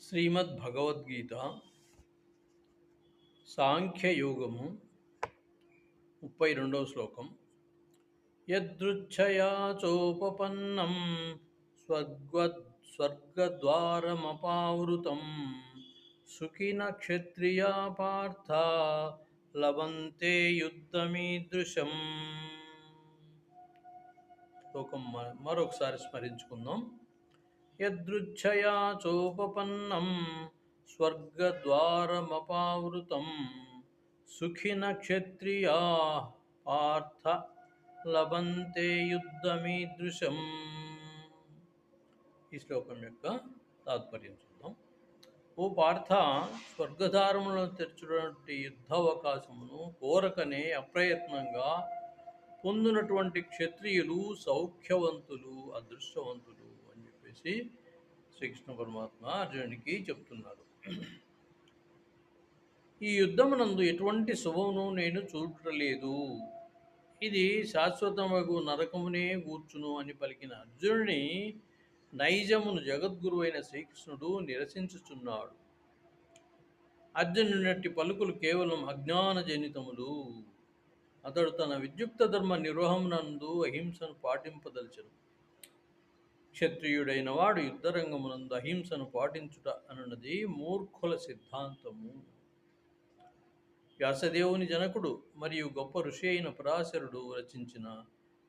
శ్రీమద్భగవద్గీత సాంఖ్యయోగము 32వ శ్లోకం. యదృచ్ఛయా చోపపన్నం స్వర్గద్వారమపావృతం సుఖిన క్షత్రియా పార్థ లభంతే యుద్ధమీదృశం. శ్లోకం మరొకసారి స్మరించుకుందాం. యదృచ్ఛయా చోపపన్నం స్వర్గద్వారమపావృతం సుఖిన క్షత్రియా పార్థ లభంతే యుద్ధమీదృశం. ఈ శ్లోకం యొక్క తాత్పర్యం చూద్దాం. ఓ పార్థ, స్వర్గధారములను తెరచునటువంటి యుద్ధావకాశమును కోరకనే అప్రయత్నంగా పొందినటువంటి క్షత్రియులు సౌఖ్యవంతులు, అదృష్టవంతులు అని చెప్పేసి శ్రీకృష్ణ పరమాత్మ అర్జునునికి చెప్తున్నారు. ఈ యుద్ధమునందు ఎటువంటి శుభమును నేను చూడలేదు, ఇది శాశ్వతమగు నరకమునే కూర్చును అని పలికిన అర్జునుని నైజమును జగద్గురు అయిన శ్రీకృష్ణుడు నిరసించుచున్నాడు. అర్జునునట్టి పలుకులు కేవలం అజ్ఞానజనితములు. అతడు తన విద్యుక్త ధర్మ నిర్వహమునందు అహింసను పాటింపదలచను. క్షత్రియుడైన వాడు యుద్ధరంగమునందు అహింసను పాటించుట అనున్నది మూర్ఖుల సిద్ధాంతము. వ్యాసదేవుని జనకుడు మరియు గొప్ప ఋషి అయిన పరాశరుడు రచించిన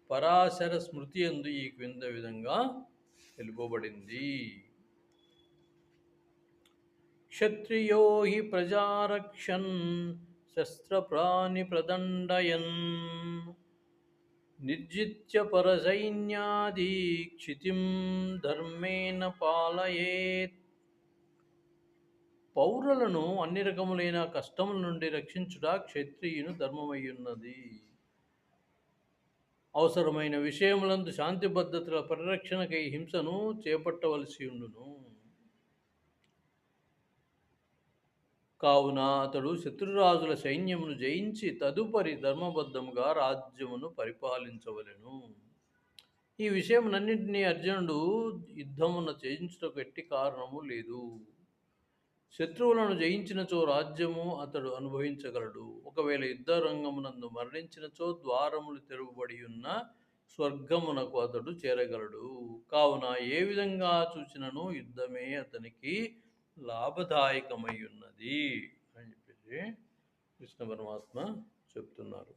పరాశర స్మృతి యందు ఈ క్రింద విధంగా తెలుపబడింది. క్షత్రియో హి ప్రజారక్షన్ శస్త్రప్రాణి ప్రదండయన్ నిర్జిత్య పరసైన్యాది క్షితిం ధర్మేణ పాలయేత్. పౌరులను అన్ని రకములైన కష్టముల నుండి రక్షించుట క్షత్రియుని ధర్మమయ్యున్నది. అవసరమైన విషయములందు శాంతి భద్రతల పరిరక్షణకై హింసను చేపట్టవలసి ఉండును. కావున అతడు శత్రురాజుల సైన్యమును జయించి తదుపరి ధర్మబద్ధముగా రాజ్యమును పరిపాలించవలెను. ఈ విషయమునన్నింటినీ అర్జునుడు యుద్ధమున జయించుటకు ఎట్టి కారణము లేదు. శత్రువులను జయించినచో రాజ్యము అతడు అనుభవించగలడు. ఒకవేళ యుద్ధ రంగమునందు మరణించినచో ద్వారములు తెరవబడి ఉన్న స్వర్గమునకు అతడు చేరగలడు. కావున ఏ విధంగా చూచినను యుద్ధమే అతనికి లాభదాయకమై ఉన్నది అని చెప్పేసి కృష్ణ పరమాత్మ చెప్తున్నారు.